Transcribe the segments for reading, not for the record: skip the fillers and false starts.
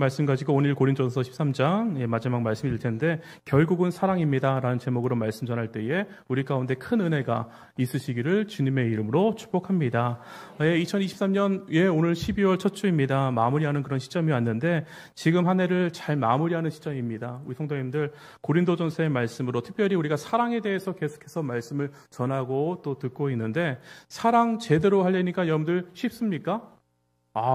말씀 가지고 오늘 고린도전서 13장 마지막 말씀이 될 텐데 결국은 사랑입니다 라는 제목으로 말씀 전할 때에 우리 가운데 큰 은혜가 있으시기를 주님의 이름으로 축복합니다. 2023년 오늘 12월 첫 주입니다. 마무리하는 그런 시점이 왔는데 지금 한 해를 잘 마무리하는 시점입니다. 우리 성도님들 고린도전서의 말씀으로 특별히 우리가 사랑에 대해서 계속해서 말씀을 전하고 또 듣고 있는데 사랑 제대로 하려니까 여러분들 쉽습니까?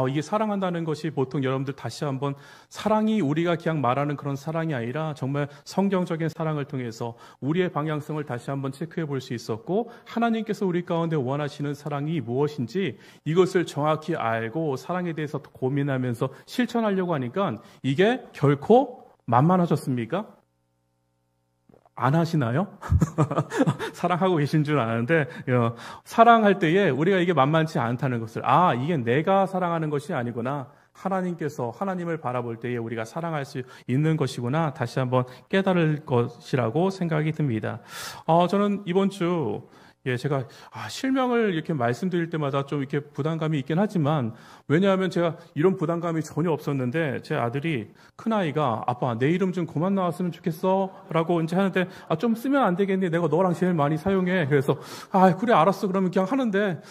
이게 사랑한다는 것이 보통 여러분들 다시 한번 사랑이 우리가 그냥 말하는 그런 사랑이 아니라 정말 성경적인 사랑을 통해서 우리의 방향성을 다시 한번 체크해 볼 수 있었고 하나님께서 우리 가운데 원하시는 사랑이 무엇인지 이것을 정확히 알고 사랑에 대해서 고민하면서 실천하려고 하니까 이게 결코 만만하셨습니까? 안 하시나요? 사랑하고 계신 줄 아는데 사랑할 때에 우리가 이게 만만치 않다는 것을 이게 내가 사랑하는 것이 아니구나. 하나님께서 하나님을 바라볼 때에 우리가 사랑할 수 있는 것이구나. 다시 한번 깨달을 것이라고 생각이 듭니다. 저는 이번 주 제가 실명을 이렇게 말씀드릴 때마다 좀 이렇게 부담감이 있긴 하지만 왜냐하면 제가 이런 부담감이 전혀 없었는데 제 아들이 큰아이가 아빠 내 이름 좀 그만 나왔으면 좋겠어 라고 이제 하는데 좀 쓰면 안 되겠니? 내가 너랑 제일 많이 사용해. 그래서 그래 알았어 그러면 그냥 하는데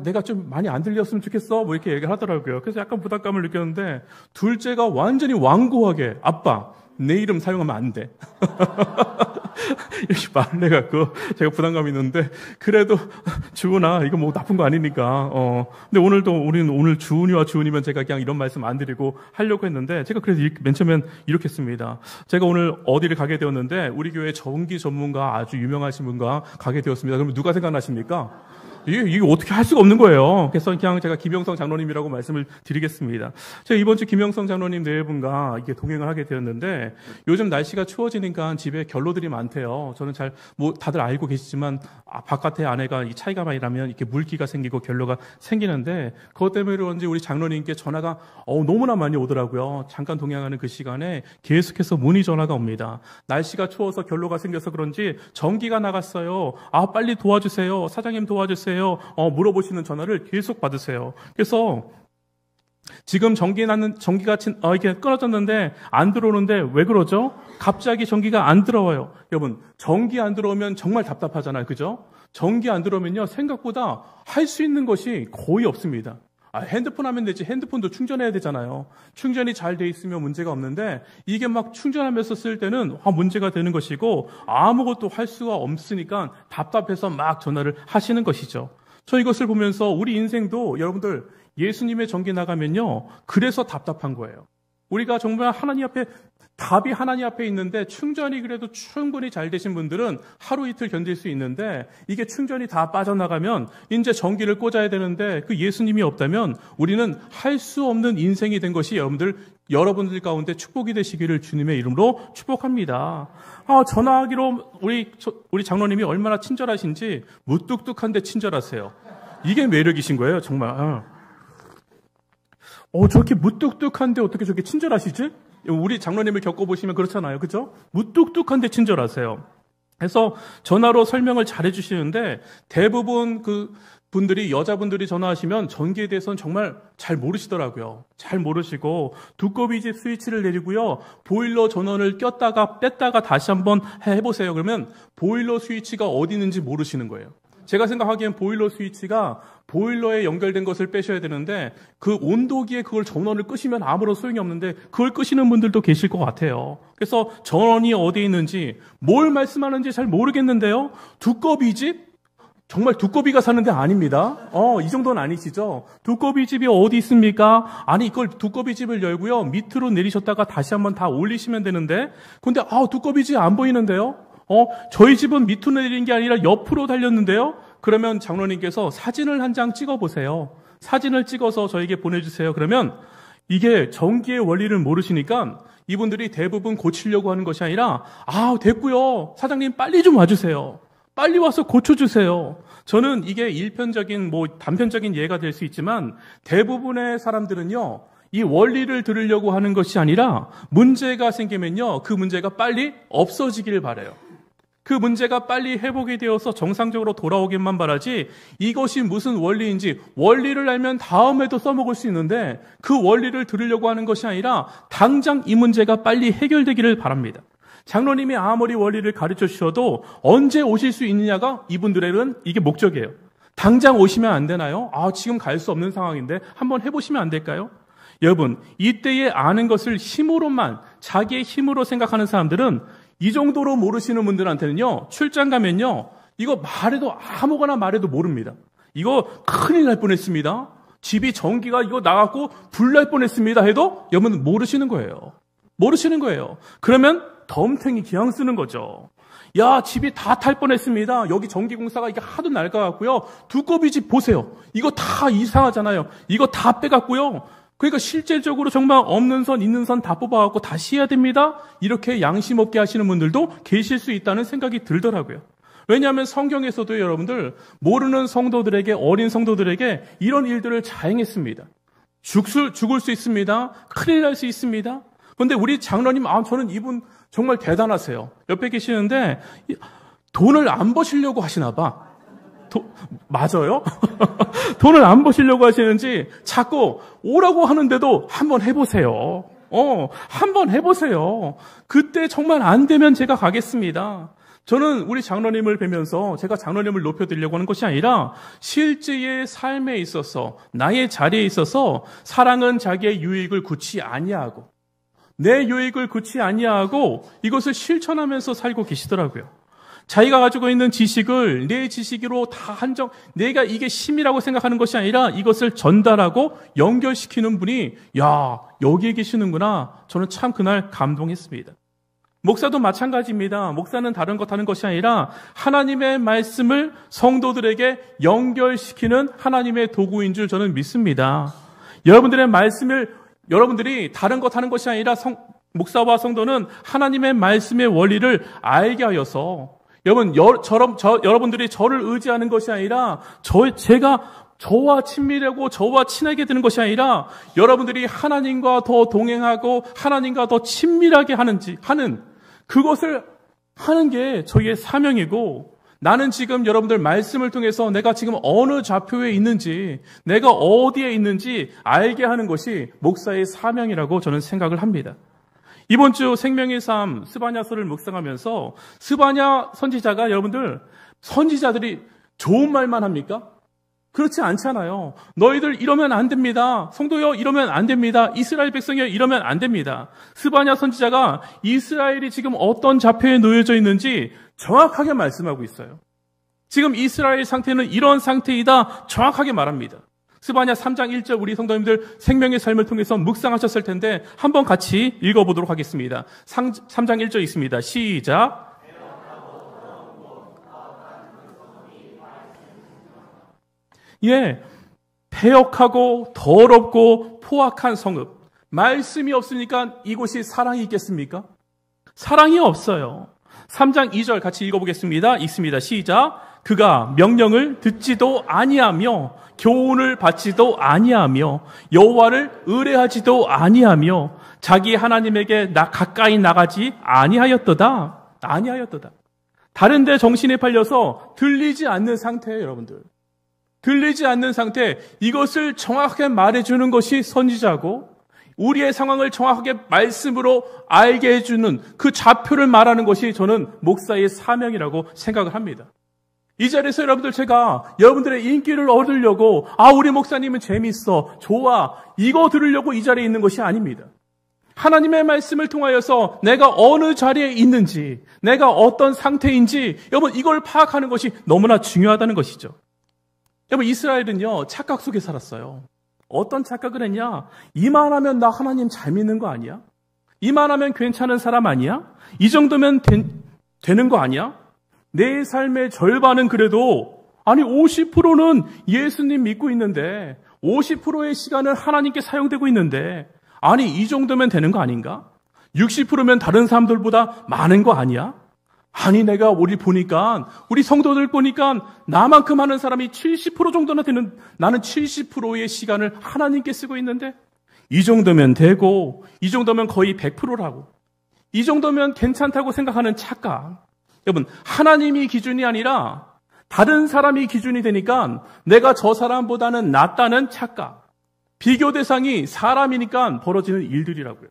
내가 좀 많이 안 들렸으면 좋겠어 뭐 이렇게 얘기를 하더라고요. 그래서 약간 부담감을 느꼈는데 둘째가 완전히 완고하게 아빠 내 이름 사용하면 안 돼. 이렇게 말을 해갖고 제가 부담감이 있는데 그래도 주은아 이거 뭐 나쁜 거 아니니까 근데 우리는 오늘 주은이와 주은이면 제가 그냥 이런 말씀 안 드리고 하려고 했는데 제가 그래서 맨 처음엔 이렇게 했습니다. 제가 오늘 어디를 가게 되었는데 우리 교회 전기 전문가 아주 유명하신 분과 가게 되었습니다. 그러면 누가 생각나십니까? 이게 어떻게 할 수가 없는 거예요. 그래서 그냥 제가 김영성 장로님이라고 말씀을 드리겠습니다. 제가 이번 주 김영성 장로님 네 분과 이게 동행을 하게 되었는데 요즘 날씨가 추워지니까 집에 결로들이 많대요. 저는 다들 알고 계시지만 바깥에 안에가 이 차이가 많이 나면 이렇게 물기가 생기고 결로가 생기는데 그것 때문에 그런지 우리 장로님께 전화가 너무나 많이 오더라고요. 잠깐 동행하는 그 시간에 계속해서 문의 전화가 옵니다. 날씨가 추워서 결로가 생겨서 그런지 전기가 나갔어요. 빨리 도와주세요. 사장님 도와주세요. 물어보시는 전화를 계속 받으세요. 그래서 지금 전기가 이렇게 끊어졌는데 안 들어오는데 왜 그러죠? 갑자기 전기가 안 들어와요. 여러분, 전기 안 들어오면 정말 답답하잖아요. 그죠? 전기 안 들어오면요, 생각보다 할 수 있는 것이 거의 없습니다. 핸드폰 하면 되지. 핸드폰도 충전해야 되잖아요. 충전이 잘 돼 있으면 문제가 없는데 이게 막 충전하면서 쓸 때는 문제가 되는 것이고 아무것도 할 수가 없으니까 답답해서 막 전화를 하시는 것이죠. 저 이것을 보면서 우리 인생도 여러분들 예수님의 전기 나가면요. 그래서 답답한 거예요. 우리가 정말 답이 하나님 앞에 있는데 충전이 그래도 충분히 잘 되신 분들은 하루 이틀 견딜 수 있는데 이게 충전이 다 빠져나가면 이제 전기를 꽂아야 되는데 그 예수님이 없다면 우리는 할 수 없는 인생이 된 것이 여러분들 가운데 축복이 되시기를 주님의 이름으로 축복합니다. 전화하기로 우리 장로님이 얼마나 친절하신지 무뚝뚝한데 친절하세요. 이게 매력이신 거예요, 정말. 저렇게 무뚝뚝한데 어떻게 저렇게 친절하시지? 우리 장로님을 겪어보시면 그렇잖아요. 그죠? 무뚝뚝한데 친절하세요. 그래서 전화로 설명을 잘 해주시는데 대부분 분들이 여자분들이 전화하시면 전기에 대해서는 정말 잘 모르시더라고요. 잘 모르시고 두꺼비집 스위치를 내리고요. 보일러 전원을 꼈다가 뺐다가 다시 한번 해보세요. 그러면 보일러 스위치가 어디 있는지 모르시는 거예요. 제가 생각하기엔 보일러 스위치가 보일러에 연결된 것을 빼셔야 되는데 그 온도기에 그걸 전원을 끄시면 아무런 소용이 없는데 그걸 끄시는 분들도 계실 것 같아요. 그래서 전원이 어디에 있는지 뭘 말씀하는지 잘 모르겠는데요. 두꺼비집? 정말 두꺼비가 사는데 아닙니다. 이 정도는 아니시죠? 두꺼비집이 어디 있습니까? 아니 이걸 두꺼비집을 열고요. 밑으로 내리셨다가 다시 한번 다 올리시면 되는데 근데 두꺼비집 안 보이는데요? 저희 집은 밑으로 내리는 게 아니라 옆으로 달렸는데요? 그러면 장로님께서 사진을 한 장 찍어보세요. 사진을 찍어서 저에게 보내주세요. 그러면 이게 전기의 원리를 모르시니까 이분들이 대부분 고치려고 하는 것이 아니라 됐고요. 사장님 빨리 좀 와주세요. 빨리 와서 고쳐주세요. 저는 이게 일편적인 단편적인 예가 될 수 있지만 대부분의 사람들은요. 이 원리를 들으려고 하는 것이 아니라 문제가 생기면요. 그 문제가 빨리 없어지기를 바라요. 그 문제가 빨리 회복이 되어서 정상적으로 돌아오기만 바라지 이것이 무슨 원리인지 원리를 알면 다음에도 써먹을 수 있는데 그 원리를 들으려고 하는 것이 아니라 당장 이 문제가 빨리 해결되기를 바랍니다. 장로님이 아무리 원리를 가르쳐 주셔도 언제 오실 수 있느냐가 이분들에는 이게 목적이에요. 당장 오시면 안 되나요? 지금 갈 수 없는 상황인데 한번 해보시면 안 될까요? 여러분, 이때에 아는 것을 힘으로만, 자기의 힘으로 생각하는 사람들은 이 정도로 모르시는 분들한테는요, 출장 가면요, 이거 말해도 아무거나 말해도 모릅니다. 이거 큰일 날 뻔했습니다. 집이 전기가 이거 나갔고 불 날 뻔했습니다 해도 여러분 모르시는 거예요. 모르시는 거예요. 그러면 덤탱이 기양 쓰는 거죠. 야, 집이 다 탈 뻔했습니다. 여기 전기공사가 이게 하도 날 것 같고요. 두꺼비 집 보세요. 이거 다 이상하잖아요. 이거 다 빼갔고요. 그러니까 실질적으로 정말 없는 선, 있는 선 다 뽑아갖고 다시 해야 됩니다. 이렇게 양심 없게 하시는 분들도 계실 수 있다는 생각이 들더라고요. 왜냐하면 성경에서도 여러분들 모르는 성도들에게, 어린 성도들에게 이런 일들을 자행했습니다. 죽을 수 있습니다. 큰일 날 수 있습니다. 그런데 우리 장로님, 저는 이분 정말 대단하세요. 옆에 계시는데 돈을 안 버시려고 하시나 봐. 맞아요? 돈을 안 버시려고 하시는지 자꾸 오라고 하는데도 한번 해보세요. 한번 해보세요. 그때 정말 안 되면 제가 가겠습니다. 저는 우리 장로님을 뵈면서 제가 장로님을 높여드리려고 하는 것이 아니라 실제의 삶에 있어서 나의 자리에 있어서 사랑은 자기의 유익을 굳이 아니하고 내 유익을 굳이 아니하고 이것을 실천하면서 살고 계시더라고요. 자기가 가지고 있는 지식을 내 지식으로 다 내가 이게 힘이라고 생각하는 것이 아니라 이것을 전달하고 연결시키는 분이 여기에 계시는구나. 저는 참 그날 감동했습니다. 목사도 마찬가지입니다. 목사는 다른 것 하는 것이 아니라 하나님의 말씀을 성도들에게 연결시키는 하나님의 도구인 줄 저는 믿습니다. 여러분들의 말씀을 여러분들이 다른 것 하는 것이 아니라 목사와 성도는 하나님의 말씀의 원리를 알게 하여서 여러분들이 저를 의지하는 것이 아니라 제가 저와 친밀하고 저와 친하게 되는 것이 아니라 여러분들이 하나님과 더 동행하고 하나님과 더 친밀하게 하는 그것을 하는 게 저희의 사명이고 나는 지금 여러분들 말씀을 통해서 내가 지금 어느 좌표에 있는지 내가 어디에 있는지 알게 하는 것이 목사의 사명이라고 저는 생각을 합니다. 이번 주 생명의 삶 스바냐서를 묵상하면서 스바냐 선지자가 여러분들 선지자들이 좋은 말만 합니까? 그렇지 않잖아요. 너희들 이러면 안 됩니다. 성도여 이러면 안 됩니다. 이스라엘 백성여 이러면 안 됩니다. 스바냐 선지자가 이스라엘이 지금 어떤 좌표에 놓여져 있는지 정확하게 말씀하고 있어요. 지금 이스라엘 상태는 이런 상태이다 정확하게 말합니다. 스바냐 3장 1절 우리 성도님들 생명의 삶을 통해서 묵상하셨을 텐데 한번 같이 읽어보도록 하겠습니다. 3장 1절 있습니다. 시작. 패역하고 더럽고 포악한 성읍. 말씀이 없으니까 이곳이 사랑이 있겠습니까? 사랑이 없어요. 3장 2절 같이 읽어보겠습니다. 읽습니다. 시작. 그가 명령을 듣지도 아니하며 교훈을 받지도 아니하며 여호와를 의뢰하지도 아니하며 자기 하나님에게 가까이 나가지 아니하였도다. 다른 데 정신이 팔려서 들리지 않는 상태예요, 여러분들. 들리지 않는 상태, 이것을 정확하게 말해주는 것이 선지자고 우리의 상황을 정확하게 말씀으로 알게 해주는 그 좌표를 말하는 것이 저는 목사의 사명이라고 생각을 합니다. 이 자리에서 여러분들 제가 여러분들의 인기를 얻으려고 우리 목사님은 재밌어, 좋아 이거 들으려고 이 자리에 있는 것이 아닙니다. 하나님의 말씀을 통하여서 내가 어느 자리에 있는지 내가 어떤 상태인지 여러분 이걸 파악하는 것이 너무나 중요하다는 것이죠. 여러분 이스라엘은요 착각 속에 살았어요. 어떤 착각을 했냐? 이만하면 나 하나님 잘 믿는 거 아니야? 이만하면 괜찮은 사람 아니야? 이 정도면 되는 거 아니야? 내 삶의 절반은 그래도 50%는 예수님 믿고 있는데 50%의 시간을 하나님께 사용되고 있는데 이 정도면 되는 거 아닌가? 60%면 다른 사람들보다 많은 거 아니야? 내가 우리 성도들 보니까 나만큼 하는 사람이 70% 정도나 되는 나는 70%의 시간을 하나님께 쓰고 있는데 이 정도면 되고 이 정도면 거의 100%라고 이 정도면 괜찮다고 생각하는 착각 여러분, 하나님이 기준이 아니라 다른 사람이 기준이 되니까 내가 저 사람보다는 낫다는 착각, 비교 대상이 사람이니까 벌어지는 일들이라고요.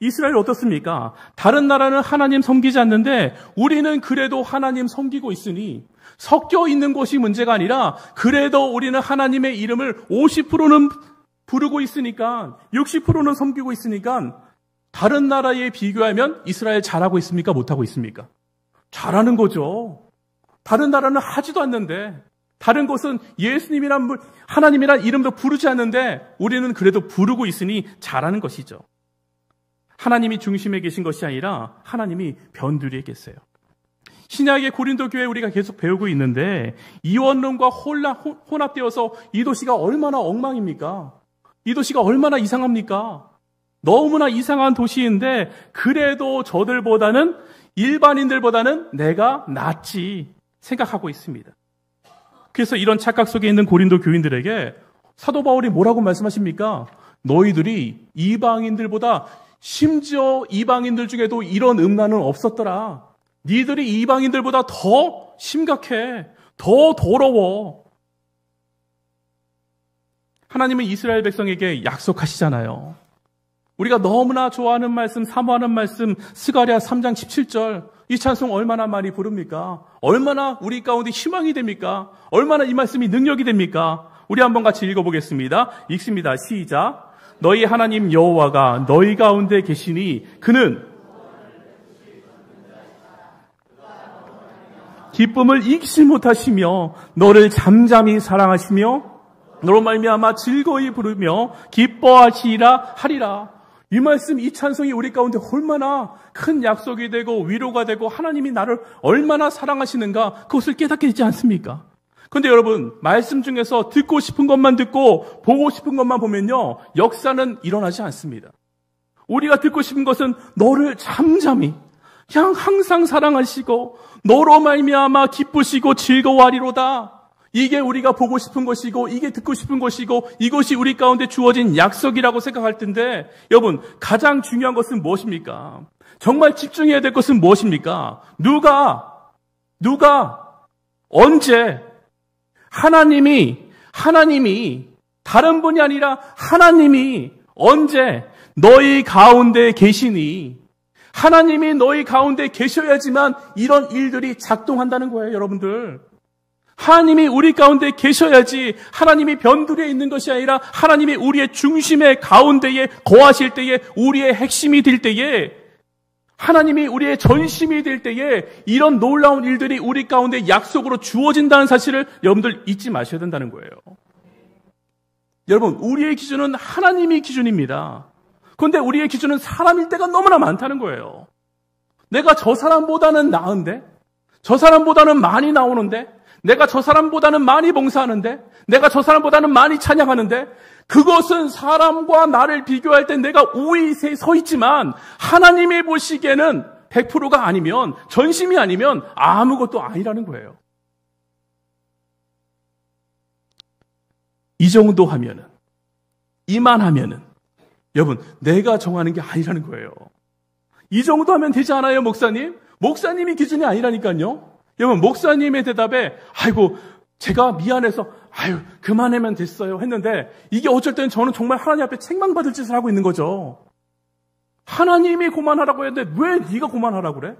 이스라엘 어떻습니까? 다른 나라는 하나님 섬기지 않는데 우리는 그래도 하나님 섬기고 있으니 섞여 있는 것이 문제가 아니라 그래도 우리는 하나님의 이름을 50%는 부르고 있으니까 60%는 섬기고 있으니까 다른 나라에 비교하면 이스라엘 잘하고 있습니까? 못하고 있습니까? 잘하는 거죠. 다른 나라는 하지도 않는데 다른 곳은 예수님이란 하나님이란 이름도 부르지 않는데 우리는 그래도 부르고 있으니 잘하는 것이죠. 하나님이 중심에 계신 것이 아니라 하나님이 변두리에 계세요. 신약의 고린도 교회 우리가 계속 배우고 있는데 이원론과 혼합되어서 이 도시가 얼마나 엉망입니까? 이 도시가 얼마나 이상합니까? 너무나 이상한 도시인데 그래도 저들보다는 일반인들보다는 내가 낫지 생각하고 있습니다. 그래서 이런 착각 속에 있는 고린도 교인들에게 사도 바울이 뭐라고 말씀하십니까? 너희들이 이방인들보다 심지어 이방인들 중에도 이런 음란은 없었더라. 니들이 이방인들보다 더 심각해. 더 더러워. 하나님은 이스라엘 백성에게 약속하시잖아요. 우리가 너무나 좋아하는 말씀, 사모하는 말씀, 스가랴 3장 17절. 이 찬송 얼마나 많이 부릅니까? 얼마나 우리 가운데 희망이 됩니까? 얼마나 이 말씀이 능력이 됩니까? 우리 한번 같이 읽어보겠습니다. 읽습니다. 시작. 너희 하나님 여호와가 너희 가운데 계시니 그는 기쁨을 잊지 못하시며 너를 잠잠히 사랑하시며 너로 말미암아 즐거이 부르며 기뻐하시리라 하리라. 이 말씀, 이 찬송이 우리 가운데 얼마나 큰 약속이 되고 위로가 되고 하나님이 나를 얼마나 사랑하시는가 그것을 깨닫게 되지 않습니까? 그런데 여러분, 말씀 중에서 듣고 싶은 것만 듣고 보고 싶은 것만 보면요, 역사는 일어나지 않습니다. 우리가 듣고 싶은 것은 너를 잠잠히 그냥 항상 사랑하시고 너로 말미암아 기쁘시고 즐거워하리로다. 이게 우리가 보고 싶은 것이고 이게 듣고 싶은 것이고 이것이 우리 가운데 주어진 약속이라고 생각할 텐데 여러분, 가장 중요한 것은 무엇입니까? 정말 집중해야 될 것은 무엇입니까? 누가 언제 하나님이 다른 분이 아니라 하나님이 언제 너희 가운데 계시니 하나님이 너희 가운데 계셔야지만 이런 일들이 작동한다는 거예요, 여러분들. 하나님이 우리 가운데 계셔야지 하나님이 변두리에 있는 것이 아니라 하나님이 우리의 중심의 가운데에 거하실 때에 우리의 핵심이 될 때에 하나님이 우리의 전심이 될 때에 이런 놀라운 일들이 우리 가운데 약속으로 주어진다는 사실을 여러분들 잊지 마셔야 된다는 거예요. 여러분, 우리의 기준은 하나님이 기준입니다. 그런데 우리의 기준은 사람일 때가 너무나 많다는 거예요. 내가 저 사람보다는 나은데? 저 사람보다는 많이 나오는데? 내가 저 사람보다는 많이 봉사하는데? 내가 저 사람보다는 많이 찬양하는데? 그것은 사람과 나를 비교할 때 내가 우위에 서 있지만 하나님이 보시기에는 100%가 아니면, 전심이 아니면 아무것도 아니라는 거예요. 이 정도 하면은, 이만하면은 여러분, 내가 정하는 게 아니라는 거예요. 이 정도 하면 되지 않아요, 목사님? 목사님이 기준이 아니라니까요. 여러분, 목사님의 대답에 아이고 제가 미안해서 그만하면 됐어요 했는데 이게 어쩔 때는 저는 정말 하나님 앞에 책망받을 짓을 하고 있는 거죠. 하나님이 그만하라고 했는데 왜 네가 그만하라고 그래?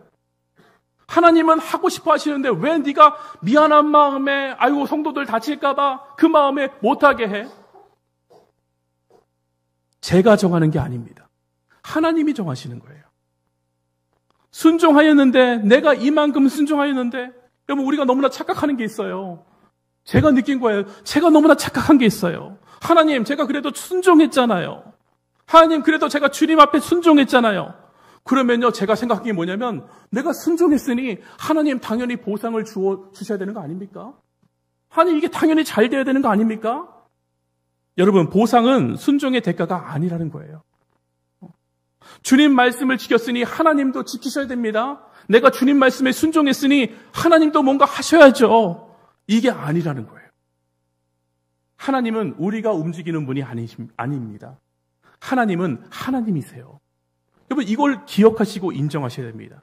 하나님은 하고 싶어 하시는데 왜 네가 미안한 마음에 성도들 다칠까 봐 그 마음에 못하게 해? 제가 정하는 게 아닙니다. 하나님이 정하시는 거예요. 순종하였는데, 내가 이만큼 순종하였는데, 여러분, 우리가 너무나 착각하는 게 있어요. 제가 느낀 거예요. 제가 너무나 착각한 게 있어요. 하나님, 제가 그래도 순종했잖아요. 하나님, 그래도 제가 주님 앞에 순종했잖아요. 그러면요, 제가 생각한 게 뭐냐면, 내가 순종했으니 하나님 당연히 보상을 주셔야 되는 거 아닙니까? 하나님, 이게 당연히 잘 돼야 되는 거 아닙니까? 여러분, 보상은 순종의 대가가 아니라는 거예요. 주님 말씀을 지켰으니 하나님도 지키셔야 됩니다. 내가 주님 말씀에 순종했으니 하나님도 뭔가 하셔야죠. 이게 아니라는 거예요. 하나님은 우리가 움직이는 분이 아닙니다. 하나님은 하나님이세요. 여러분, 이걸 기억하시고 인정하셔야 됩니다.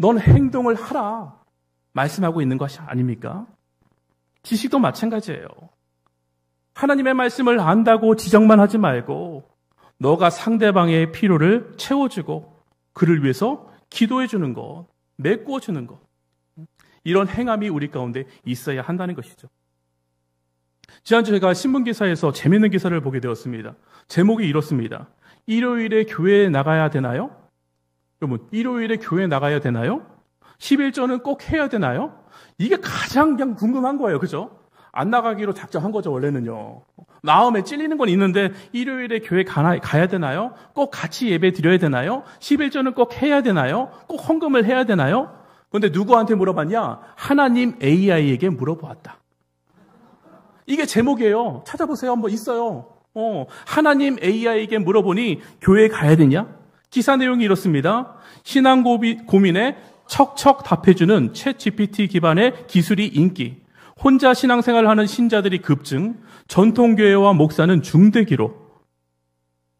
넌 행동을 하라 말씀하고 있는 것이 아닙니까? 지식도 마찬가지예요. 하나님의 말씀을 안다고 지적만 하지 말고 너가 상대방의 필요를 채워주고 그를 위해서 기도해주는 것, 메꾸어주는 것, 이런 행함이 우리 가운데 있어야 한다는 것이죠. 지난주 제가 신문기사에서 재미있는 기사를 보게 되었습니다. 제목이 이렇습니다. 일요일에 교회에 나가야 되나요? 여러분, 일요일에 교회에 나가야 되나요? 11조는 꼭 해야 되나요? 이게 가장 그냥 궁금한 거예요. 그죠? 안 나가기로 작정한 거죠, 원래는요. 마음에 찔리는 건 있는데 일요일에 교회 가야 되나요? 꼭 같이 예배 드려야 되나요? 11조는 꼭 해야 되나요? 꼭 헌금을 해야 되나요? 그런데 누구한테 물어봤냐? 하나님 AI에게 물어보았다. 이게 제목이에요. 찾아보세요. 한번 있어요. 하나님 AI에게 물어보니 교회에 가야 되냐? 기사 내용이 이렇습니다. 신앙 고민에 척척 답해주는 챗GPT 기반의 기술이 인기. 혼자 신앙생활을 하는 신자들이 급증, 전통교회와 목사는 중대기로.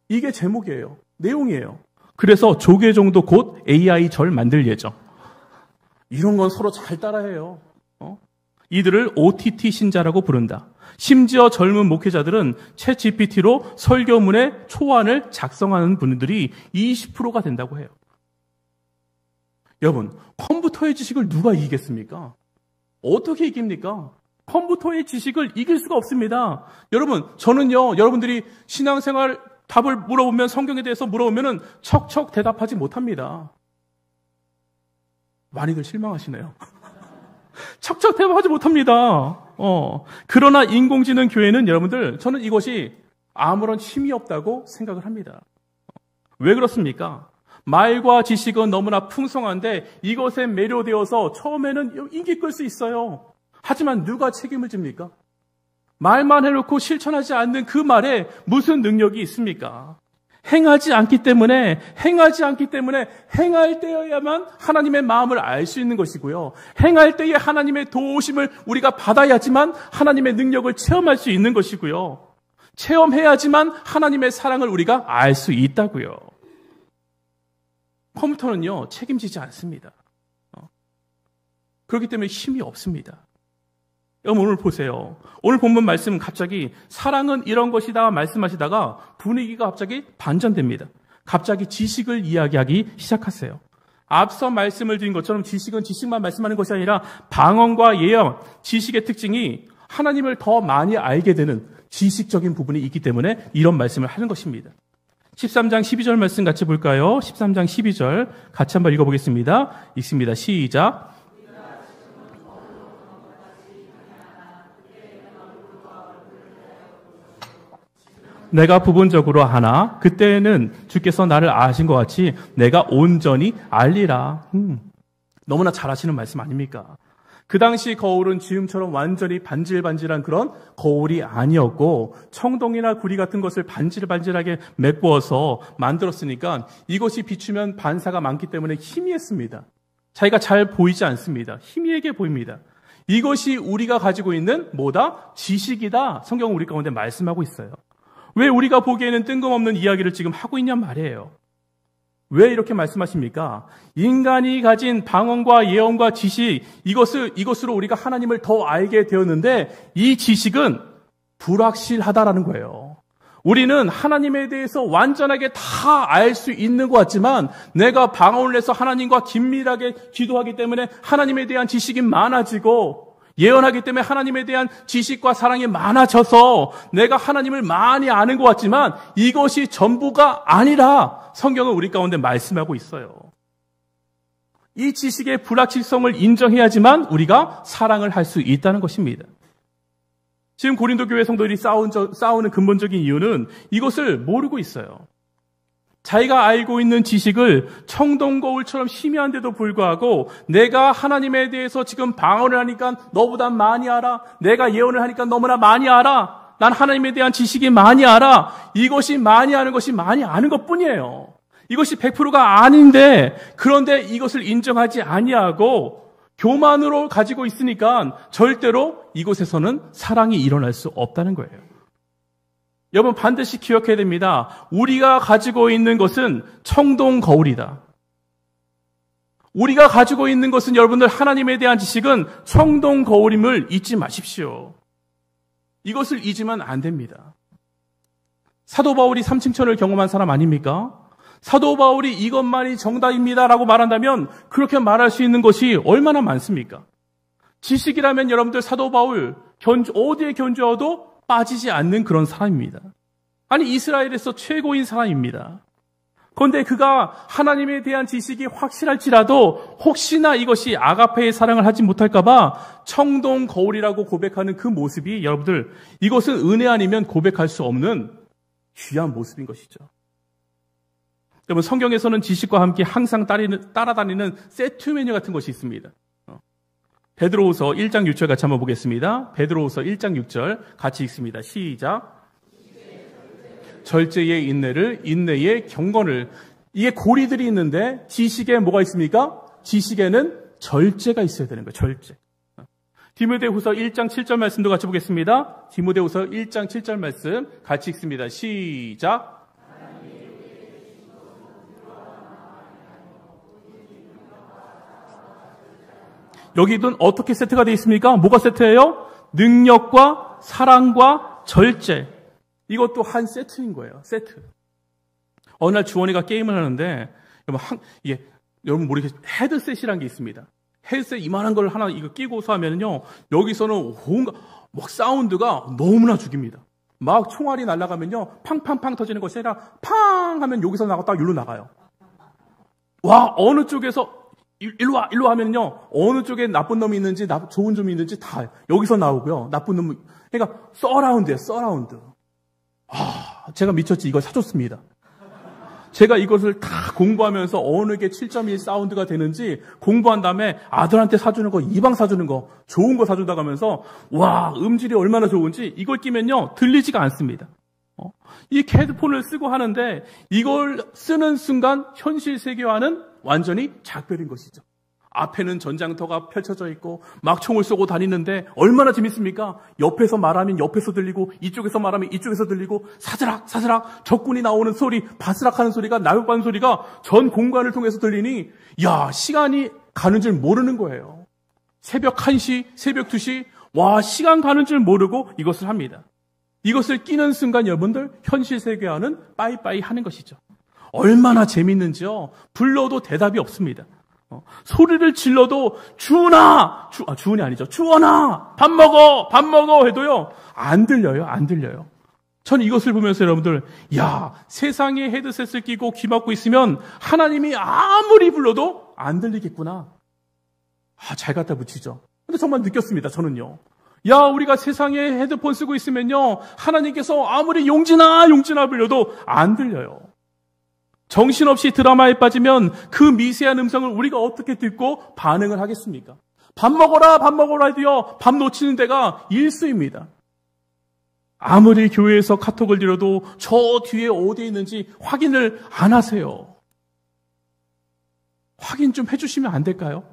이게 제목이에요. 내용이에요. 그래서 조계종도 곧 AI 절 만들 예정. 이런 건 서로 잘 따라해요. 이들을 OTT 신자라고 부른다. 심지어 젊은 목회자들은 챗GPT로 설교문의 초안을 작성하는 분들이 20%가 된다고 해요. 여러분, 컴퓨터의 지식을 누가 이기겠습니까? 어떻게 이깁니까? 컴퓨터의 지식을 이길 수가 없습니다. 여러분, 저는요, 여러분들이 신앙생활 답을 물어보면, 성경에 대해서 물어보면은 척척 대답하지 못합니다. 많이들 실망하시네요. 척척 대답하지 못합니다. 그러나 인공지능 교회는 여러분들, 저는 이것이 아무런 힘이 없다고 생각을 합니다. 왜 그렇습니까? 말과 지식은 너무나 풍성한데 이것에 매료되어서 처음에는 인기 끌 수 있어요. 하지만 누가 책임을 집니까? 말만 해놓고 실천하지 않는 그 말에 무슨 능력이 있습니까? 행하지 않기 때문에 행할 때여야만 하나님의 마음을 알 수 있는 것이고요. 행할 때에 하나님의 도우심을 우리가 받아야지만 하나님의 능력을 체험할 수 있는 것이고요. 체험해야지만 하나님의 사랑을 우리가 알 수 있다고요. 컴퓨터는요, 책임지지 않습니다. 그렇기 때문에 힘이 없습니다. 여러분, 오늘 보세요. 오늘 본문 말씀은 갑자기 사랑은 이런 것이다 말씀하시다가 분위기가 갑자기 반전됩니다. 갑자기 지식을 이야기하기 시작하세요. 앞서 말씀을 드린 것처럼 지식은 지식만 말씀하는 것이 아니라 방언과 예언, 지식의 특징이 하나님을 더 많이 알게 되는 지식적인 부분이 있기 때문에 이런 말씀을 하는 것입니다. 13장 12절 말씀 같이 볼까요? 13장 12절 같이 한번 읽어보겠습니다. 읽습니다. 시작. 내가 부분적으로 하나 그때는 주께서 나를 아신 것 같이 내가 온전히 알리라. 너무나 잘 아시는 말씀 아닙니까? 그 당시 거울은 지금처럼 완전히 반질반질한 그런 거울이 아니었고 청동이나 구리 같은 것을 반질반질하게 메꾸어서 만들었으니까 이것이 비추면 반사가 많기 때문에 희미했습니다. 자기가 잘 보이지 않습니다. 희미하게 보입니다. 이것이 우리가 가지고 있는 뭐다? 지식이다. 성경은 우리 가운데 말씀하고 있어요. 왜 우리가 보기에는 뜬금없는 이야기를 지금 하고 있냔 말이에요. 왜 이렇게 말씀하십니까? 인간이 가진 방언과 예언과 지식, 이것으로 우리가 하나님을 더 알게 되었는데 이 지식은 불확실하다라는 거예요. 우리는 하나님에 대해서 완전하게 다 알 수 있는 것 같지만 내가 방언을 내서 하나님과 긴밀하게 기도하기 때문에 하나님에 대한 지식이 많아지고 예언하기 때문에 하나님에 대한 지식과 사랑이 많아져서 내가 하나님을 많이 아는 것 같지만 이것이 전부가 아니라 성경은 우리 가운데 말씀하고 있어요. 이 지식의 불확실성을 인정해야지만 우리가 사랑을 할 수 있다는 것입니다. 지금 고린도 교회 성도들이 싸우는 근본적인 이유는 이것을 모르고 있어요. 자기가 알고 있는 지식을 청동거울처럼 희미한데도 불구하고 내가 하나님에 대해서 지금 방언을 하니까 너보다 많이 알아. 내가 예언을 하니까 너무나 많이 알아. 난 하나님에 대한 지식이 많이 알아. 이것이 많이 아는 것이 많이 아는 것뿐이에요. 이것이 100%가 아닌데 그런데 이것을 인정하지 아니하고 교만으로 가지고 있으니까 절대로 이곳에서는 사랑이 일어날 수 없다는 거예요. 여러분 반드시 기억해야 됩니다. 우리가 가지고 있는 것은 청동 거울이다. 우리가 가지고 있는 것은 여러분들 하나님에 대한 지식은 청동 거울임을 잊지 마십시오. 이것을 잊으면 안 됩니다. 사도 바울이 삼층천을 경험한 사람 아닙니까? 사도 바울이 이것만이 정답입니다라고 말한다면 그렇게 말할 수 있는 것이 얼마나 많습니까? 지식이라면 여러분들 사도 바울 어디에 견주어도 빠지지 않는 그런 사람입니다. 아니 이스라엘에서 최고인 사람입니다. 그런데 그가 하나님에 대한 지식이 확실할지라도 혹시나 이것이 아가페의 사랑을 하지 못할까 봐 청동 거울이라고 고백하는 그 모습이 여러분들 이것은 은혜 아니면 고백할 수 없는 귀한 모습인 것이죠. 여러분 성경에서는 지식과 함께 항상 따라다니는 세트 메뉴 같은 것이 있습니다. 베드로후서 1장 6절 같이 한번 보겠습니다. 베드로후서 1장 6절 같이 읽습니다. 시작. 절제의 인내를, 인내의 경건을. 이게 고리들이 있는데 지식에 뭐가 있습니까? 지식에는 절제가 있어야 되는 거예요. 절제. 디모데후서 1장 7절 말씀도 같이 보겠습니다. 디모데후서 1장 7절 말씀 같이 읽습니다. 시작. 여기는 어떻게 세트가 되어 있습니까? 뭐가 세트예요? 능력과 사랑과 절제. 이것도 한 세트인 거예요. 세트. 어느 날 주원이가 게임을 하는데 여러분 모르게 헤드셋이라는 게 있습니다. 헤드셋 이만한 걸 하나 이거 끼고서 하면요 여기서는 온갖 막 사운드가 너무나 죽입니다. 막 총알이 날아가면요 팡팡팡 터지는 것이 아니라 팡 하면 여기서 나갔다가 여기로 나가요. 와 어느 쪽에서 일로 와 하면요 어느 쪽에 나쁜 놈이 있는지 좋은 놈이 있는지 다 여기서 나오고요. 나쁜 놈 그러니까 서라운드예요. 서라운드. 제가 미쳤지 이걸 사줬습니다. 제가 이것을 다 공부하면서 어느 게 7.1 사운드가 되는지 공부한 다음에 아들한테 사주는 거, 이방 사주는 거, 좋은 거 사준다고 하면서 와 음질이 얼마나 좋은지 이걸 끼면요 들리지가 않습니다. 이 헤드폰을 쓰고 하는데 이걸 쓰는 순간 현실 세계와는 완전히 작별인 것이죠. 앞에는 전장터가 펼쳐져 있고 막 총을 쏘고 다니는데 얼마나 재밌습니까? 옆에서 말하면 옆에서 들리고 이쪽에서 말하면 이쪽에서 들리고 사스락 사스락 적군이 나오는 소리 바스락하는 소리가 나육반 소리가 전 공간을 통해서 들리니 야 시간이 가는 줄 모르는 거예요. 새벽 1시 새벽 2시 와 시간 가는 줄 모르고 이것을 합니다. 이것을 끼는 순간 여러분들 현실 세계와는 빠이빠이 하는 것이죠. 얼마나 재밌는지요. 불러도 대답이 없습니다. 소리를 질러도 주은이 아니죠. 주원아 밥 먹어 해도요 안 들려요. 전 이것을 보면서 여러분들 야 세상에 헤드셋을 끼고 귀 막고 있으면 하나님이 아무리 불러도 안 들리겠구나. 잘 갖다 붙이죠. 근데 정말 느꼈습니다. 저는요. 야 우리가 세상에 헤드폰 쓰고 있으면요 하나님께서 아무리 용진아 불려도 안 들려요. 정신없이 드라마에 빠지면 그 미세한 음성을 우리가 어떻게 듣고 반응을 하겠습니까? 밥 먹어라 해도요 밥 놓치는 데가 일수입니다. 아무리 교회에서 카톡을 드려도 저 뒤에 어디에 있는지 확인을 안 하세요. 확인 좀 해주시면 안 될까요?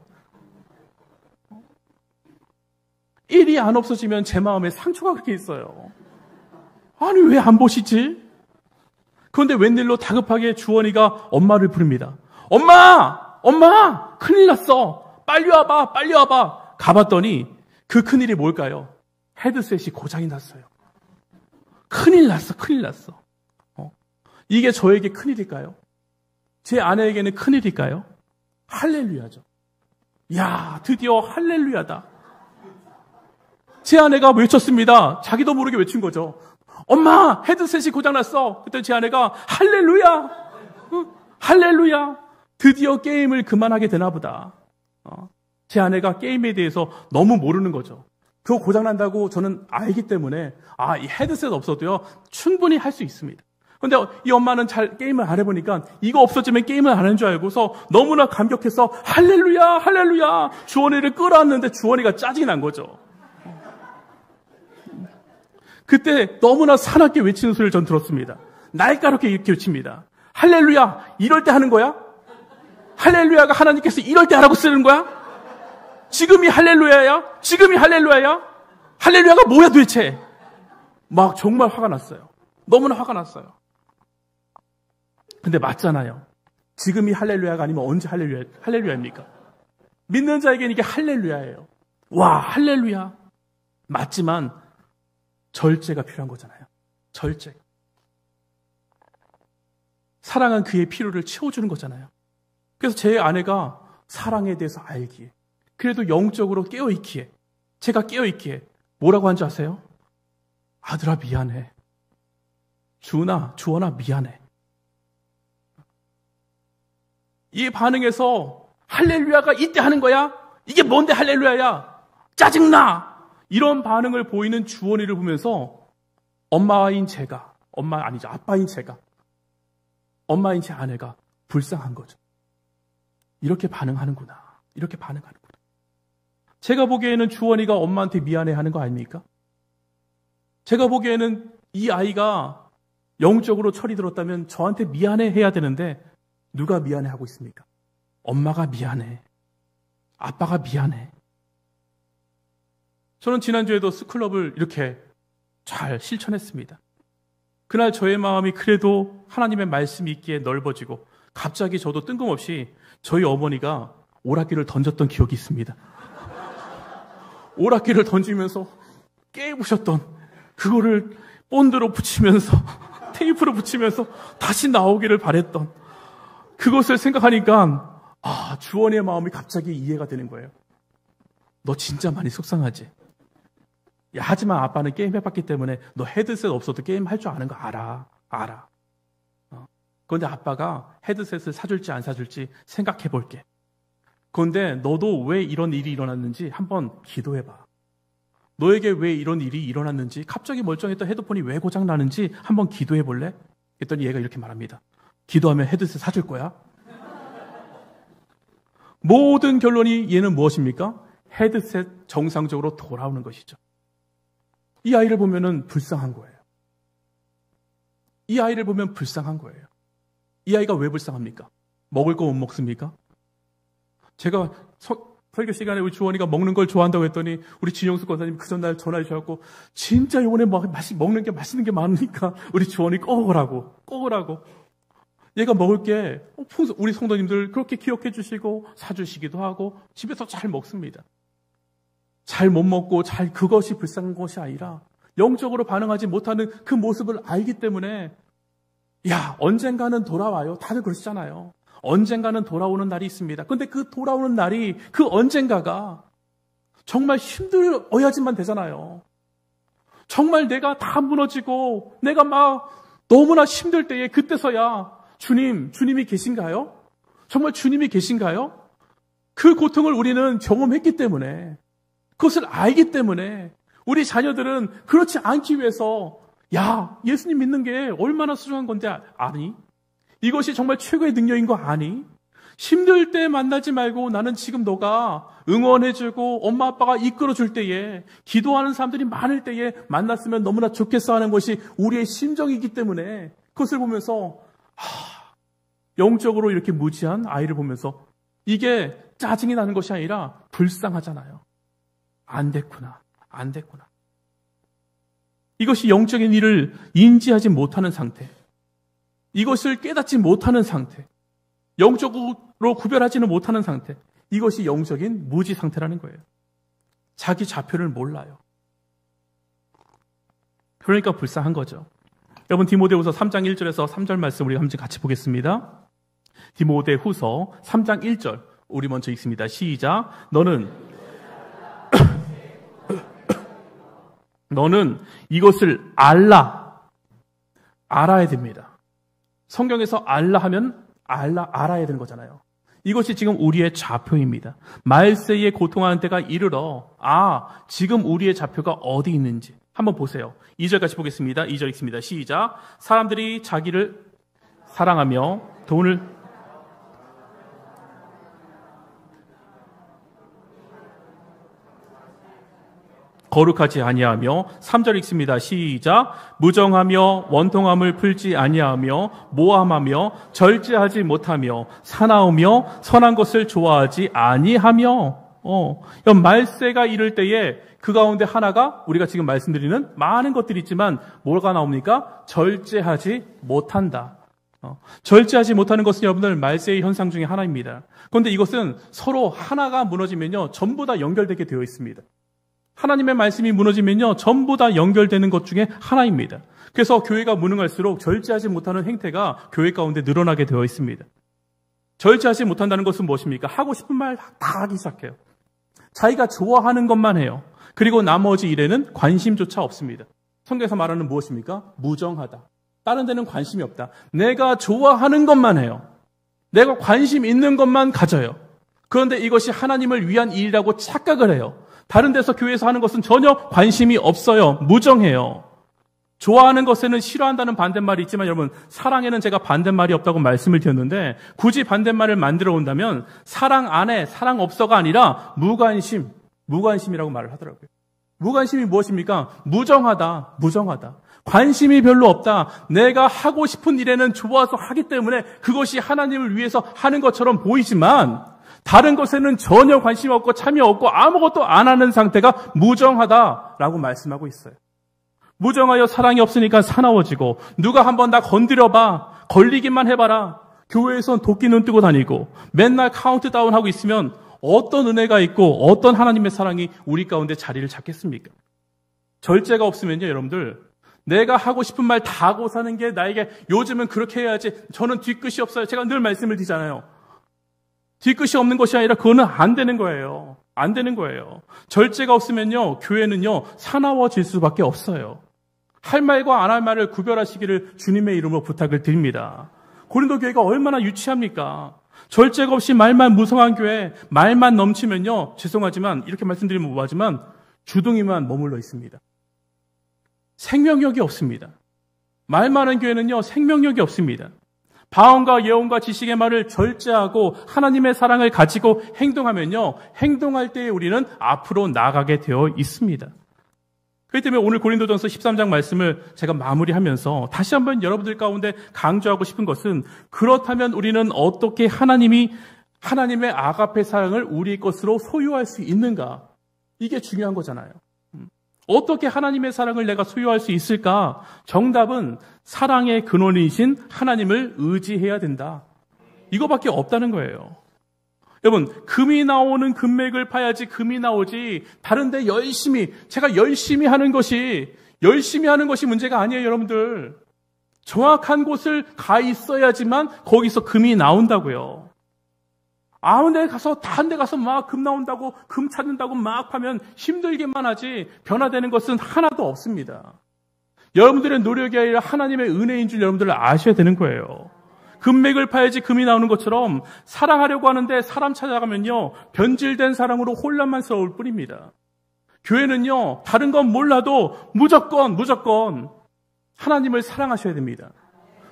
일이 안 없어지면 제 마음에 상처가 그렇게 있어요. 아니 왜 안 보시지? 그런데 웬일로 다급하게 주원이가 엄마를 부릅니다. 엄마 큰일 났어. 빨리 와봐. 가봤더니 그 큰일이 뭘까요? 헤드셋이 고장이 났어요. 큰일 났어. 이게 저에게 큰일일까요? 제 아내에게는 큰일일까요? 할렐루야죠. 야 드디어 할렐루야다. 제 아내가 외쳤습니다. 자기도 모르게 외친 거죠. 엄마 헤드셋이 고장났어. 그때 제 아내가 할렐루야 드디어 게임을 그만하게 되나 보다. 제 아내가 게임에 대해서 너무 모르는 거죠. 그거 고장난다고 저는 알기 때문에 이 헤드셋 없어도요 충분히 할 수 있습니다. 근데 이 엄마는 잘 게임을 안 해보니까 이거 없어지면 게임을 안 하는 줄 알고서 너무나 감격해서 할렐루야 주원이를 끌어안는데 주원이가 짜증이 난 거죠. 그때 너무나 사납게 외치는 소리를 전 들었습니다. 날카롭게 이렇게 외칩니다. 할렐루야, 이럴 때 하는 거야? 할렐루야가 하나님께서 이럴 때 하라고 쓰는 거야? 지금이 할렐루야야? 할렐루야가 뭐야 도대체? 막 정말 화가 났어요. 너무나 화가 났어요. 근데 맞잖아요. 지금이 할렐루야가 아니면 언제 할렐루야입니까? 믿는 자에게는 이게 할렐루야예요. 와, 할렐루야. 맞지만 절제가 필요한 거잖아요. 절제. 사랑한 그의 필요를 채워주는 거잖아요. 그래서 제 아내가 사랑에 대해서 알기에, 그래도 영적으로 깨어있기에, 제가 깨어있기에 뭐라고 한지 아세요? 아들아 미안해. 주원아 미안해. 이 반응에서 할렐루야가 이때 하는 거야? 이게 뭔데 할렐루야야? 짜증나! 이런 반응을 보이는 주원이를 보면서 엄마인 제가, 엄마 아니죠, 아빠인 제가, 엄마인 제 아내가 불쌍한 거죠. 이렇게 반응하는구나. 이렇게 반응하는구나. 제가 보기에는 주원이가 엄마한테 미안해하는 거 아닙니까? 제가 보기에는 이 아이가 영적으로 철이 들었다면 저한테 미안해해야 되는데 누가 미안해하고 있습니까? 엄마가 미안해. 아빠가 미안해. 저는 지난주에도 스쿨럽을 이렇게 잘 실천했습니다. 그날 저의 마음이 그래도 하나님의 말씀이 있기에 넓어지고 갑자기 저도 뜬금없이 저희 어머니가 오락기를 던졌던 기억이 있습니다. 오락기를 던지면서 깨부셨던 그거를 본드로 붙이면서 테이프로 붙이면서 다시 나오기를 바랬던 그것을 생각하니까 주원이의 마음이 갑자기 이해가 되는 거예요. 너 진짜 많이 속상하지? 야, 하지만 아빠는 게임 해봤기 때문에 너 헤드셋 없어도 게임 할 줄 아는 거 알아. 그런데 아빠가 헤드셋을 사줄지 안 사줄지 생각해 볼게. 그런데 너도 왜 이런 일이 일어났는지 한번 기도해봐. 너에게 왜 이런 일이 일어났는지, 갑자기 멀쩡했던 헤드폰이 왜 고장 나는지 한번 기도해 볼래? 그랬더니 얘가 이렇게 말합니다. 기도하면 헤드셋 사줄 거야? 모든 결론이 얘는 무엇입니까? 헤드셋 정상적으로 돌아오는 것이죠. 이 아이를 보면은 불쌍한 거예요. 이 아이를 보면 불쌍한 거예요. 이 아이가 왜 불쌍합니까? 먹을 거 못 먹습니까? 제가 설교 시간에 우리 주원이가 먹는 걸 좋아한다고 했더니 우리 진영수 권사님 그 전날 전화해 주셔서 진짜 이번에 먹는 게 맛있는 게 많으니까 우리 주원이 꺼오라고. 얘가 먹을 게 우리 성도님들 그렇게 기억해 주시고 사주시기도 하고 집에서 잘 먹습니다. 잘 못 먹고 그것이 불쌍한 것이 아니라 영적으로 반응하지 못하는 그 모습을 알기 때문에 언젠가는 돌아와요. 다들 그러시잖아요. 언젠가는 돌아오는 날이 있습니다. 그런데 그 돌아오는 날이 그 언젠가가 정말 힘들어야지만 되잖아요. 정말 내가 다 무너지고 내가 막 너무나 힘들 때에 그때서야 주님이 계신가요? 정말 주님이 계신가요? 그 고통을 우리는 경험했기 때문에 그것을 알기 때문에 우리 자녀들은 그렇지 않기 위해서 예수님 믿는 게 얼마나 소중한 건데 아니? 이것이 정말 최고의 능력인 거 아니? 힘들 때 만나지 말고 나는 지금 너가 응원해주고 엄마 아빠가 이끌어줄 때에 기도하는 사람들이 많을 때에 만났으면 너무나 좋겠어 하는 것이 우리의 심정이기 때문에 그것을 보면서 영적으로 이렇게 무지한 아이를 보면서 이게 짜증이 나는 것이 아니라 불쌍하잖아요. 안 됐구나. 이것이 영적인 일을 인지하지 못하는 상태. 이것을 깨닫지 못하는 상태. 영적으로 구별하지는 못하는 상태. 이것이 영적인 무지 상태라는 거예요. 자기 좌표를 몰라요. 그러니까 불쌍한 거죠. 여러분 디모데후서 3장 1절에서 3절 말씀 우리 한번 같이 보겠습니다. 디모데후서 3장 1절 우리 먼저 읽습니다. 시작. 너는 이것을 알아야 됩니다. 성경에서 알라 하면 알아야 되는 거잖아요. 이것이 지금 우리의 좌표입니다. 말세에 고통하는 때가 이르러 지금 우리의 좌표가 어디 있는지 한번 보세요. 2절 같이 보겠습니다. 2절 읽습니다. 시작. 사람들이 자기를 사랑하며 돈을 거룩하지 아니하며 3절 읽습니다. 시작. 무정하며 원통함을 풀지 아니하며 모함하며 절제하지 못하며 사나우며 선한 것을 좋아하지 아니하며 말세가 이를 때에 그 가운데 하나가 우리가 지금 말씀드리는 많은 것들이 있지만 뭐가 나옵니까? 절제하지 못한다. 절제하지 못하는 것은 여러분들 말세의 현상 중에 하나입니다. 그런데 이것은 서로 하나가 무너지면요, 전부 다 연결되게 되어 있습니다. 하나님의 말씀이 무너지면요, 전부 다 연결되는 것 중에 하나입니다. 그래서 교회가 무능할수록 절제하지 못하는 행태가 교회 가운데 늘어나게 되어 있습니다. 절제하지 못한다는 것은 무엇입니까? 하고 싶은 말 다 하기 시작해요. 자기가 좋아하는 것만 해요. 그리고 나머지 일에는 관심조차 없습니다. 성경에서 말하는 무엇입니까? 무정하다. 다른 데는 관심이 없다. 내가 좋아하는 것만 해요. 내가 관심 있는 것만 가져요. 그런데 이것이 하나님을 위한 일이라고 착각을 해요. 다른 데서 교회에서 하는 것은 전혀 관심이 없어요. 무정해요. 좋아하는 것에는 싫어한다는 반대말이 있지만 여러분, 사랑에는 제가 반대말이 없다고 말씀을 드렸는데 굳이 반대말을 만들어 온다면 사랑 안에 사랑 없어가 아니라 무관심이라고 말을 하더라고요. 무관심이 무엇입니까? 무정하다. 관심이 별로 없다. 내가 하고 싶은 일에는 좋아서 하기 때문에 그것이 하나님을 위해서 하는 것처럼 보이지만 다른 것에는 전혀 관심 없고 참여 없고 아무것도 안 하는 상태가 무정하다라고 말씀하고 있어요. 무정하여 사랑이 없으니까 사나워지고 누가 한번 나 건드려봐. 걸리기만 해봐라. 교회에선 도끼 눈 뜨고 다니고 맨날 카운트다운하고 있으면 어떤 은혜가 있고 어떤 하나님의 사랑이 우리 가운데 자리를 잡겠습니까? 절제가 없으면요, 여러분들, 내가 하고 싶은 말 다 하고 사는 게 나에게 요즘은 그렇게 해야지, 저는 뒤끝이 없어요. 제가 늘 말씀을 드리잖아요. 뒤끝이 없는 것이 아니라 그거는 안 되는 거예요. 안 되는 거예요. 절제가 없으면요, 교회는요, 사나워질 수밖에 없어요. 할 말과 안 할 말을 구별하시기를 주님의 이름으로 부탁을 드립니다. 고린도 교회가 얼마나 유치합니까? 절제가 없이 말만 무성한 교회, 말만 넘치면요, 죄송하지만 이렇게 말씀드리면 뭐하지만 주둥이만 머물러 있습니다. 생명력이 없습니다. 말 많은 교회는요, 생명력이 없습니다. 방언과 예언과 지식의 말을 절제하고 하나님의 사랑을 가지고 행동하면요, 행동할 때에 우리는 앞으로 나가게 되어 있습니다. 그렇기 때문에 오늘 고린도전서 13장 말씀을 제가 마무리하면서 다시 한번 여러분들 가운데 강조하고 싶은 것은, 그렇다면 우리는 어떻게 하나님의 아가페 사랑을 우리 것으로 소유할 수 있는가? 이게 중요한 거잖아요. 어떻게 하나님의 사랑을 내가 소유할 수 있을까? 정답은 사랑의 근원이신 하나님을 의지해야 된다. 이거밖에 없다는 거예요. 여러분, 금이 나오는 금맥을 파야지 금이 나오지, 다른데 제가 열심히 하는 것이 문제가 아니에요, 여러분들. 정확한 곳을 가 있어야지만 거기서 금이 나온다고요. 아무 데 가서, 다른 데 가서 막 금 나온다고, 금 찾는다고 막 하면 힘들기만 하지 변화되는 것은 하나도 없습니다. 여러분들의 노력이 아니라 하나님의 은혜인 줄 여러분들 아셔야 되는 거예요. 금맥을 파야지 금이 나오는 것처럼 사랑하려고 하는데 사람 찾아가면요, 변질된 사랑으로 혼란만스러울 뿐입니다. 교회는요, 다른 건 몰라도 무조건 하나님을 사랑하셔야 됩니다.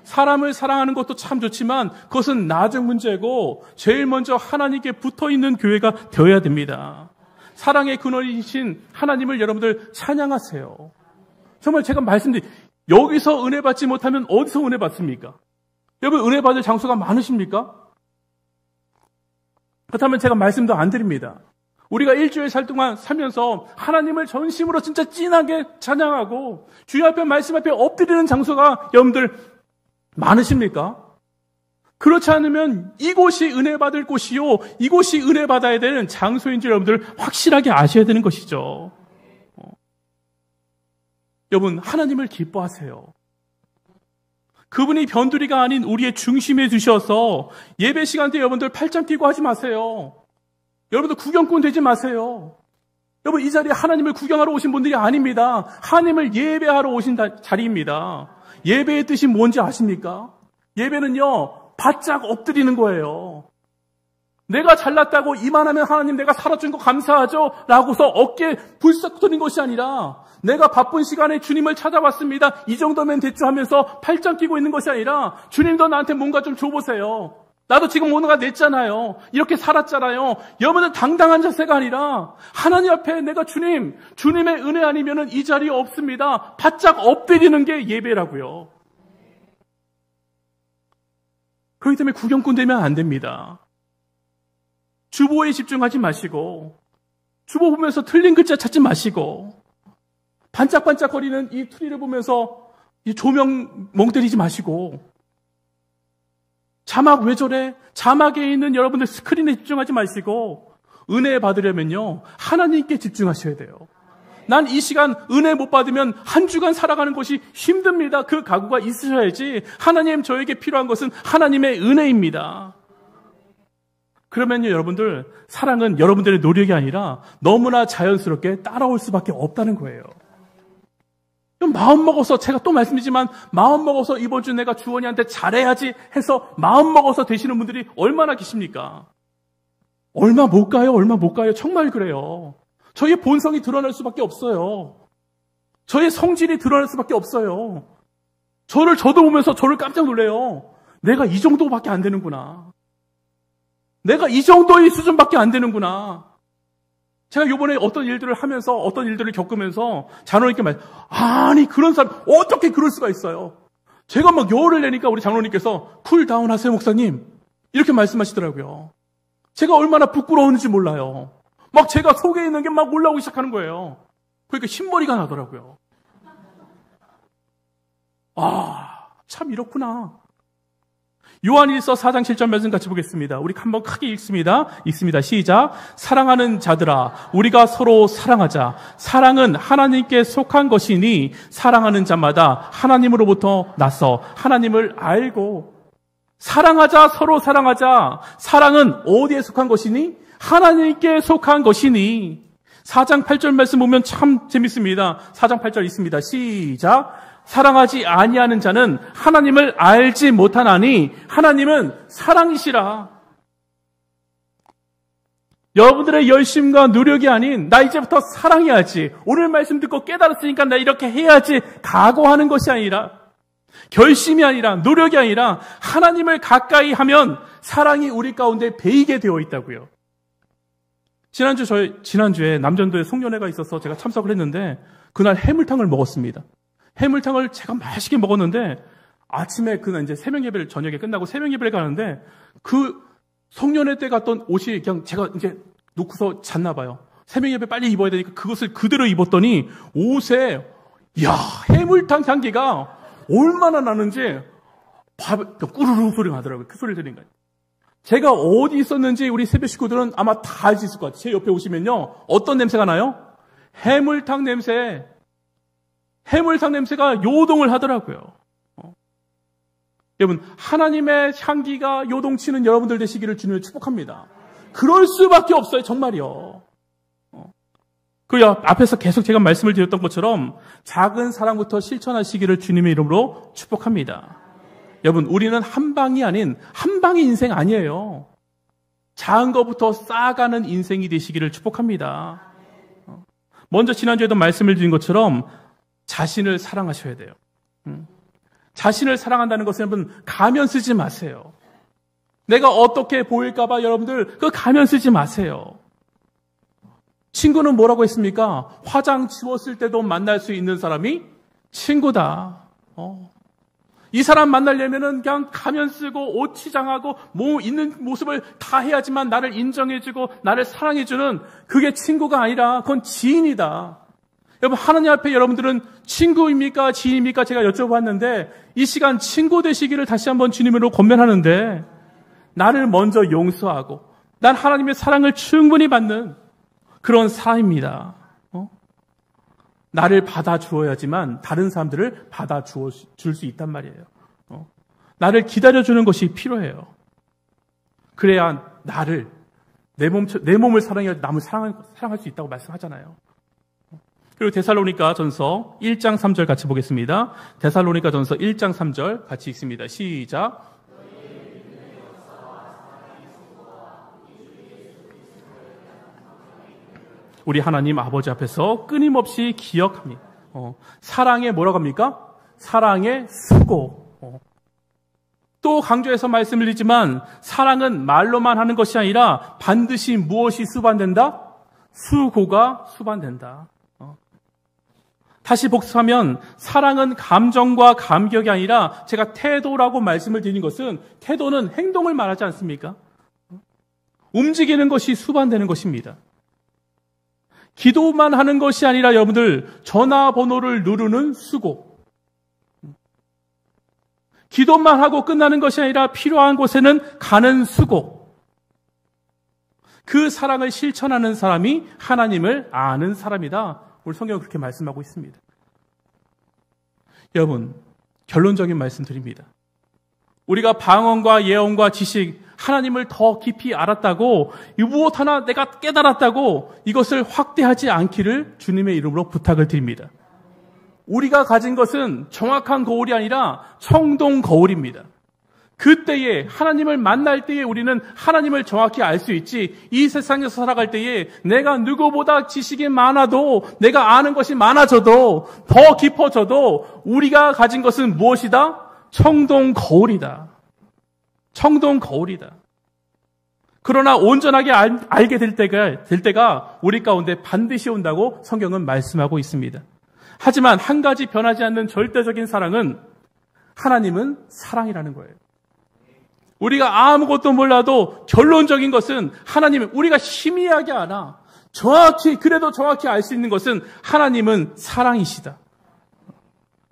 사람을 사랑하는 것도 참 좋지만 그것은 나중 문제고 제일 먼저 하나님께 붙어있는 교회가 되어야 됩니다. 사랑의 근원이신 하나님을 여러분들 찬양하세요. 정말 제가 말씀드린, 여기서 은혜 받지 못하면 어디서 은혜 받습니까? 여러분, 은혜 받을 장소가 많으십니까? 그렇다면 제가 말씀도 안 드립니다. 우리가 일주일 살 동안 살면서 하나님을 전심으로 진짜 진하게 찬양하고 주여 앞에 말씀 앞에 엎드리는 장소가 여러분들 많으십니까? 그렇지 않으면 이곳이 은혜 받을 곳이요, 이곳이 은혜 받아야 되는 장소인지 여러분들 확실하게 아셔야 되는 것이죠. 여러분, 하나님을 기뻐하세요. 그분이 변두리가 아닌 우리의 중심에 두셔서 예배 시간 때 여러분들 팔짱 끼고 하지 마세요. 여러분들 구경꾼 되지 마세요. 여러분, 이 자리에 하나님을 구경하러 오신 분들이 아닙니다. 하나님을 예배하러 오신 자리입니다. 예배의 뜻이 뭔지 아십니까? 예배는요, 바짝 엎드리는 거예요. 내가 잘났다고 이만하면 하나님 내가 살아준 거 감사하죠? 라고서 어깨에 불썩 터는 것이 아니라, 내가 바쁜 시간에 주님을 찾아왔습니다, 이 정도면 됐죠 하면서 팔짱 끼고 있는 것이 아니라, 주님도 나한테 뭔가 좀 줘보세요. 나도 지금 뭔가 냈잖아요. 이렇게 살았잖아요. 여러분은 당당한 자세가 아니라 하나님 앞에 내가 주님의 은혜 아니면은 이 자리에 없습니다. 바짝 엎드리는 게 예배라고요. 그렇기 때문에 구경꾼 되면 안 됩니다. 주보에 집중하지 마시고, 주보 보면서 틀린 글자 찾지 마시고, 반짝반짝거리는 이 트리를 보면서 이 조명 멍 때리지 마시고, 자막 왜 저래? 자막에 있는 여러분들 스크린에 집중하지 마시고 은혜 받으려면요, 하나님께 집중하셔야 돼요. 난 이 시간 은혜 못 받으면 한 주간 살아가는 것이 힘듭니다. 그 각오가 있으셔야지. 하나님, 저에게 필요한 것은 하나님의 은혜입니다. 그러면요, 여러분들, 사랑은 여러분들의 노력이 아니라 너무나 자연스럽게 따라올 수밖에 없다는 거예요. 마음먹어서, 제가 또 말씀드리지만 마음먹어서 이번 주 내가 주원이한테 잘해야지 해서 마음먹어서 되시는 분들이 얼마나 계십니까? 얼마 못 가요? 정말 그래요. 저의 본성이 드러날 수밖에 없어요. 저의 성질이 드러날 수밖에 없어요. 저도 보면서 저를 깜짝 놀래요. 내가 이 정도밖에 안 되는구나. 내가 이 정도의 수준밖에 안 되는구나. 제가 요번에 어떤 일들을 하면서, 어떤 일들을 겪으면서 장로님께 아니, 그런 사람 어떻게 그럴 수가 있어요. 제가 막 열을 내니까 우리 장로님께서 쿨다운 하세요, 목사님. 이렇게 말씀하시더라고요. 제가 얼마나 부끄러운지 몰라요. 막 제가 속에 있는 게 막 올라오기 시작하는 거예요. 그러니까 흰머리가 나더라고요. 참 이렇구나. 요한일서 4장 7절 말씀 같이 보겠습니다. 우리 한번 크게 읽습니다. 시작. 사랑하는 자들아, 우리가 서로 사랑하자. 사랑은 하나님께 속한 것이니 사랑하는 자마다 하나님으로부터 나서 하나님을 알고. 사랑하자, 서로 사랑하자. 사랑은 어디에 속한 것이니? 하나님께 속한 것이니. 4장 8절 말씀 보면 참 재밌습니다. 4장 8절 있습니다. 시작. 사랑하지 아니하는 자는 하나님을 알지 못하나니 하나님은 사랑이시라. 여러분들의 열심과 노력이 아닌 나 이제부터 사랑해야지, 오늘 말씀 듣고 깨달았으니까 나 이렇게 해야지 각오하는 것이 아니라, 결심이 아니라, 노력이 아니라 하나님을 가까이 하면 사랑이 우리 가운데 배이게 되어 있다고요. 지난주에 남전도에 송년회가 있어서 제가 참석을 했는데 그날 해물탕을 먹었습니다. 해물탕을 제가 맛있게 먹었는데 아침에 이제 새벽 예배를, 저녁에 끝나고 새벽 예배를 가는데 그 송년회 때 갔던 옷이 그냥 제가 이제 놓고서 잤나 봐요. 새벽 예배 빨리 입어야 되니까 그것을 그대로 입었더니 옷에 해물탕 향기가 얼마나 나는지 꾸르르 소리가 나더라고요. 그 소리를 들으니까. 제가 어디 있었는지 우리 새벽 식구들은 아마 다 알 수 있을 것 같아요. 제 옆에 오시면요, 어떤 냄새가 나요? 해물탕 냄새가 요동을 하더라고요. 여러분, 하나님의 향기가 요동치는 여러분들 되시기를 주님을 축복합니다. 그럴 수밖에 없어요, 정말이요. 그 앞에서 계속 제가 말씀을 드렸던 것처럼 작은 사랑부터 실천하시기를 주님의 이름으로 축복합니다. 여러분, 우리는 한 방이 아닌 한 방의 인생 아니에요. 작은 것부터 쌓아가는 인생이 되시기를 축복합니다. 먼저 지난주에도 말씀을 드린 것처럼 자신을 사랑하셔야 돼요. 자신을 사랑한다는 것은 여러분, 가면 쓰지 마세요. 내가 어떻게 보일까봐 여러분들 그 가면 쓰지 마세요. 친구는 뭐라고 했습니까? 화장 지웠을 때도 만날 수 있는 사람이 친구다. 이 사람 만나려면은 그냥 가면 쓰고 옷 치장하고 있는 모습을 다 해야지만 나를 인정해주고 나를 사랑해주는, 그게 친구가 아니라 그건 지인이다. 여러분, 하나님 앞에 여러분들은 친구입니까? 지인입니까? 제가 여쭤봤는데 이 시간 친구 되시기를 다시 한번 주님으로 권면하는데, 나를 먼저 용서하고 난 하나님의 사랑을 충분히 받는 그런 사람입니다. 나를 받아주어야지만 다른 사람들을 받아줄 수 있단 말이에요. 나를 기다려주는 것이 필요해요. 그래야 내 몸을 사랑해야 남을 사랑할 수 있다고 말씀하잖아요. 그리고 데살로니가 전서 1장 3절 같이 보겠습니다. 데살로니가 전서 1장 3절 같이 읽습니다. 시작. 우리 하나님 아버지 앞에서 끊임없이 기억합니다. 사랑의 뭐라고 합니까? 사랑의 수고. 또 강조해서 말씀을 드리지만 사랑은 말로만 하는 것이 아니라 반드시 무엇이 수반된다? 수고가 수반된다. 다시 복습하면 사랑은 감정과 감격이 아니라, 제가 태도라고 말씀을 드린 것은 태도는 행동을 말하지 않습니까? 움직이는 것이 수반되는 것입니다. 기도만 하는 것이 아니라 여러분들 전화번호를 누르는 수고, 기도만 하고 끝나는 것이 아니라 필요한 곳에는 가는 수고. 그 사랑을 실천하는 사람이 하나님을 아는 사람이다. 오늘 성경은 그렇게 말씀하고 있습니다. 여러분, 결론적인 말씀 드립니다. 우리가 방언과 예언과 지식, 하나님을 더 깊이 알았다고, 무엇 하나 내가 깨달았다고 이것을 확대하지 않기를 주님의 이름으로 부탁을 드립니다. 우리가 가진 것은 정확한 거울이 아니라 청동 거울입니다. 그때에 하나님을 만날 때에 우리는 하나님을 정확히 알 수 있지, 이 세상에서 살아갈 때에 내가 누구보다 지식이 많아도, 내가 아는 것이 많아져도, 더 깊어져도 우리가 가진 것은 무엇이다? 청동 거울이다. 청동 거울이다. 그러나 온전하게 알게 될 때가 우리 가운데 반드시 온다고 성경은 말씀하고 있습니다. 하지만 한 가지 변하지 않는 절대적인 사랑은, 하나님은 사랑이라는 거예요. 우리가 아무것도 몰라도 결론적인 것은 하나님은, 우리가 희미하게 알아, 그래도 정확히 알 수 있는 것은 하나님은 사랑이시다.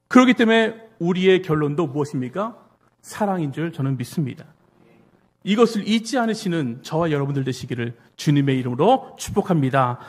그렇기 때문에 우리의 결론도 무엇입니까? 사랑인 줄 저는 믿습니다. 이것을 잊지 않으시는 저와 여러분들 되시기를 주님의 이름으로 축복합니다.